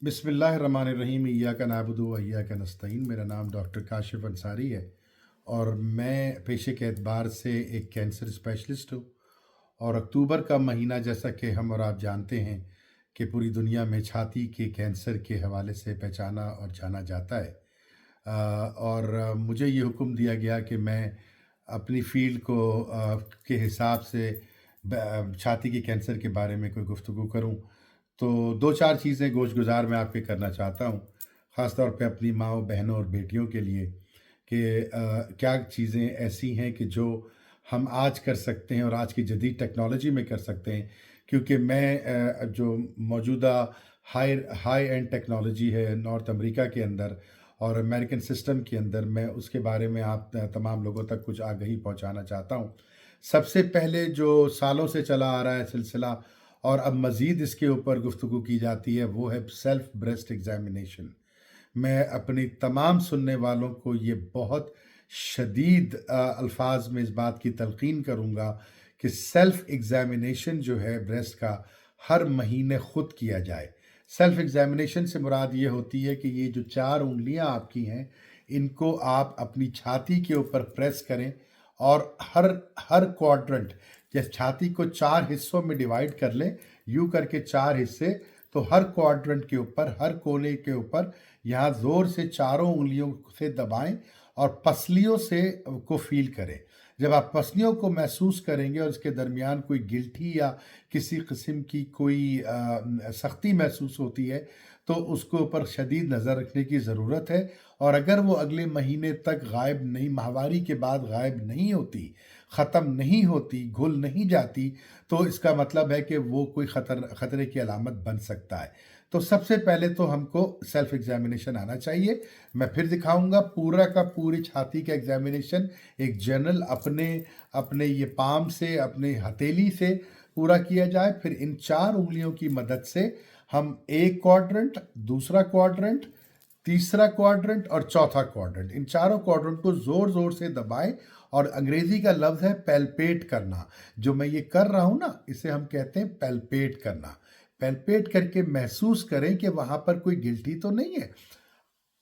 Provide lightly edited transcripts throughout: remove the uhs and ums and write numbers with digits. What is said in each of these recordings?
बिस्मिल्लाहिर्रहमानिर्रहीम इय्याका नअबुदु व इय्याका नस्तईन। मेरा नाम डॉक्टर काशिफ अंसारी है और मैं पेशे के एतबार से एक कैंसर स्पेशलिस्ट हूँ। और अक्टूबर का महीना, जैसा कि हम और आप जानते हैं, कि पूरी दुनिया में छाती के कैंसर के हवाले से पहचाना और जाना जाता है। और मुझे ये हुक्म दिया गया कि मैं अपनी फ़ील्ड के हिसाब से छाती के कैंसर के बारे में कोई गुफ्तगू करूं। तो दो चार चीज़ें गोश-गुज़ार मैं आपके करना चाहता हूं, ख़ास तौर पे अपनी माँओं, बहनों और बेटियों के लिए, कि क्या चीज़ें ऐसी हैं कि जो हम आज कर सकते हैं और आज की जदीद टेक्नोलॉजी में कर सकते हैं। क्योंकि मैं जो मौजूदा हाई हाई एंड टेक्नोलॉजी है नॉर्थ अमेरिका के अंदर और अमेरिकन सिस्टम के अंदर, मैं उसके बारे में आप तमाम लोगों तक कुछ आगाही पहुंचाना चाहता हूं। सबसे पहले जो सालों से चला आ रहा है सिलसिला, और अब मज़ीद इसके ऊपर गुफ्तगू की जाती है, वो है सेल्फ ब्रेस्ट एग्ज़ामिनेशन। मैं अपनी तमाम सुनने वालों को ये बहुत शदीद अल्फाज में इस बात की तलकीन करूँगा कि सेल्फ एग्ज़ामिनेशन जो है ब्रेस्ट का, हर महीने ख़ुद किया जाए। सेल्फ एग्ज़ामिनेशन से मुराद ये होती है कि ये जो 4 उँगलियाँ आपकी हैं, इनको आप अपनी छाती के ऊपर प्रेस करें और हर हर क्वाड्रेंट, जैसे छाती को 4 हिस्सों में डिवाइड कर लें, यूँ करके 4 हिस्से, तो हर क्वाड्रेंट के ऊपर, हर कोने के ऊपर यहाँ ज़ोर से चारों उँगलियों से दबाएं और पसलियों से को फ़ील करें। जब आप पसलियों को महसूस करेंगे और इसके दरमियान कोई गिल्टी या किसी किस्म की कोई सख्ती महसूस होती है, तो उसके ऊपर शदीद नज़र रखने की ज़रूरत है। और अगर वो अगले महीने तक गायब नहीं, माहवारी के बाद गायब नहीं होती, ख़त्म नहीं होती, घुल नहीं जाती, तो इसका मतलब है कि वो कोई ख़तरे की अलामत बन सकता है। तो सबसे पहले तो हमको सेल्फ एग्ज़ामिनेशन आना चाहिए। मैं फिर दिखाऊंगा पूरा का पूरी छाती का एग्ज़ामिनेशन, एक जनरल अपने अपने ये पाम से, अपने हथेली से पूरा किया जाए। फिर इन 4 उँगलियों की मदद से हम एक क्वाड्रेंट, दूसरा क्वाड्रेंट, तीसरा क्वाड्रेंट और चौथा क्वाड्रेंट, इन चारों क्वाड्रेंट को ज़ोर ज़ोर से दबाएं। और अंग्रेज़ी का लफ्ज़ है पैल्पेट करना। जो मैं ये कर रहा हूँ ना, इसे हम कहते हैं पैल्पेट करना। पैल्पेट करके महसूस करें कि वहाँ पर कोई गिल्टी तो नहीं है।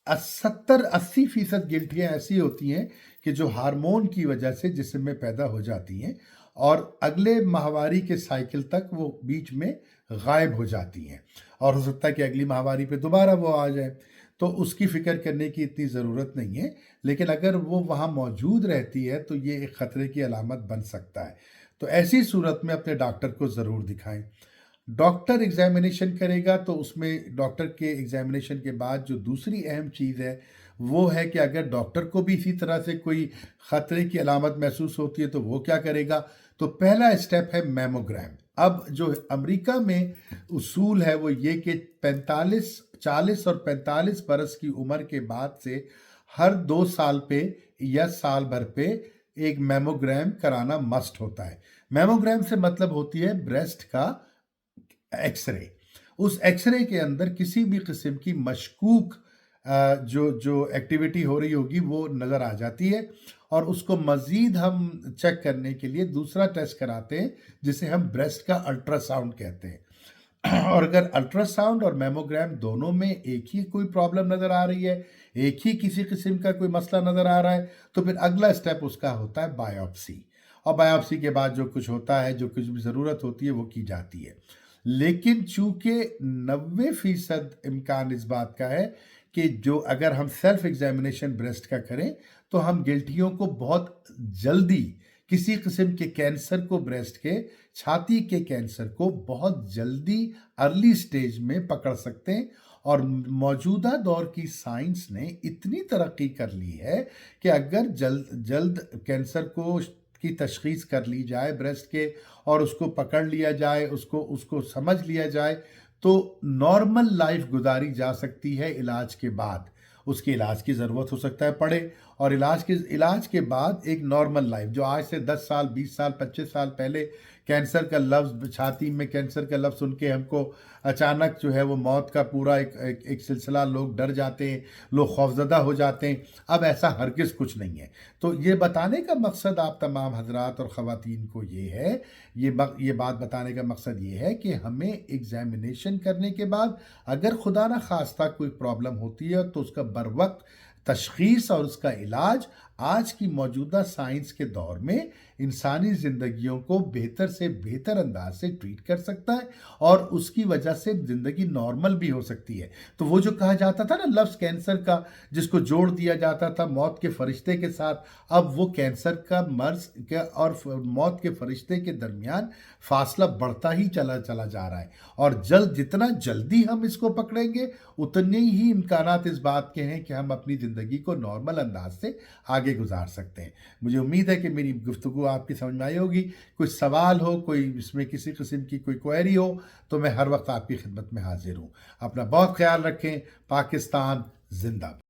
70-80% गिल्टियाँ ऐसी होती हैं कि जो हार्मोन की वजह से जिस्म में पैदा हो जाती हैं और अगले माहवारी के साइकिल तक वो बीच में गायब हो जाती हैं, और हो सकता है कि अगली माहवारी पे दोबारा वो आ जाए। तो उसकी फ़िक्र करने की इतनी ज़रूरत नहीं है, लेकिन अगर वो वहाँ मौजूद रहती है तो ये एक ख़तरे की अलामत बन सकता है। तो ऐसी सूरत में अपने डॉक्टर को ज़रूर दिखाएं। डॉक्टर एग्ज़ामिनेशन करेगा तो उसमें डॉक्टर के एग्ज़ामिनेशन के बाद जो दूसरी अहम चीज़ है, वो है कि अगर डॉक्टर को भी इसी तरह से कोई ख़तरे की अलामत महसूस होती है तो वो क्या करेगा। तो पहला स्टेप है मैमोग्राम। अब जो अमेरिका में उसूल है वो ये कि 40 और 45 बरस की उम्र के बाद से हर 2 साल पे या साल भर पे एक मैमोग्राम कराना मस्ट होता है। मैमोग्राम से मतलब होती है ब्रेस्ट का एक्सरे। उस एक्सरे के अंदर किसी भी किस्म की मशकूक जो जो एक्टिविटी हो रही होगी वो नज़र आ जाती है, और उसको मज़ीद हम चेक करने के लिए दूसरा टेस्ट कराते हैं जिसे हम ब्रेस्ट का अल्ट्रासाउंड कहते हैं। और अगर अल्ट्रासाउंड और मैमोग्राम दोनों में एक ही कोई प्रॉब्लम नज़र आ रही है, एक ही किसी किस्म का कोई मसला नज़र आ रहा है, तो फिर अगला स्टेप उसका होता है बायोप्सी। और बायोप्सी के बाद जो कुछ होता है, जो कुछ भी ज़रूरत होती है, वो की जाती है। लेकिन चूंकि 90% इम्कान इस बात का है कि जो अगर हम सेल्फ एग्जामिनेशन ब्रेस्ट का करें तो हम गिल्टियों को बहुत जल्दी, किसी किस्म के कैंसर को, ब्रेस्ट के, छाती के कैंसर को बहुत जल्दी अर्ली स्टेज में पकड़ सकते हैं। और मौजूदा दौर की साइंस ने इतनी तरक्की कर ली है कि अगर जल्द जल्द कैंसर को की तशखीस कर ली जाए ब्रेस्ट के, और उसको पकड़ लिया जाए, उसको उसको समझ लिया जाए, तो नॉर्मल लाइफ गुजारी जा सकती है इलाज के बाद। उसके इलाज की ज़रूरत हो सकता है पड़े, और इलाज के बाद एक नॉर्मल लाइफ जो आज से 10 साल, 20 साल, 25 साल पहले कैंसर का लफ्ज़, छाती में कैंसर का लफ्ज़ सुन के हमको अचानक जो है वो मौत का पूरा एक सिलसिला, लोग डर जाते हैं, लोग खौफज़दा हो जाते हैं। अब ऐसा हरगिज़ कुछ नहीं है। तो ये बताने का मकसद आप तमाम हज़रात और ख़वातीन को ये है, ये बात बताने का मकसद ये है कि हमें एग्ज़ामिनेशन करने के बाद अगर खुदा न खास्ता कोई प्रॉब्लम होती है तो उसका बरवक्त तशख़ीस और उसका इलाज आज की मौजूदा साइंस के दौर में इंसानी ज़िंदगियों को बेहतर से बेहतर अंदाज से ट्रीट कर सकता है और उसकी वजह से ज़िंदगी नॉर्मल भी हो सकती है। तो वो जो कहा जाता था ना लफ्ज़ कैंसर का, जिसको जोड़ दिया जाता था मौत के फरिश्ते के साथ, अब वो कैंसर का मर्ज़ के और मौत के फरिश्ते के दरमियान फासला बढ़ता ही चला जा रहा है। और जितना जल्दी हम इसको पकड़ेंगे उतने ही इम्कानात इस बात के हैं कि हम अपनी ज़िंदगी को नॉर्मल अंदाज से आगे गुजार सकते हैं। मुझे उम्मीद है कि मेरी गुफ्तगू आपकी समझ में आई होगी। कोई सवाल हो, कोई इसमें किसी किस्म की कोई क्वेरी हो, तो मैं हर वक्त आपकी खिदमत में हाजिर हूँ। अपना बहुत ख्याल रखें। पाकिस्तान जिंदाबाद।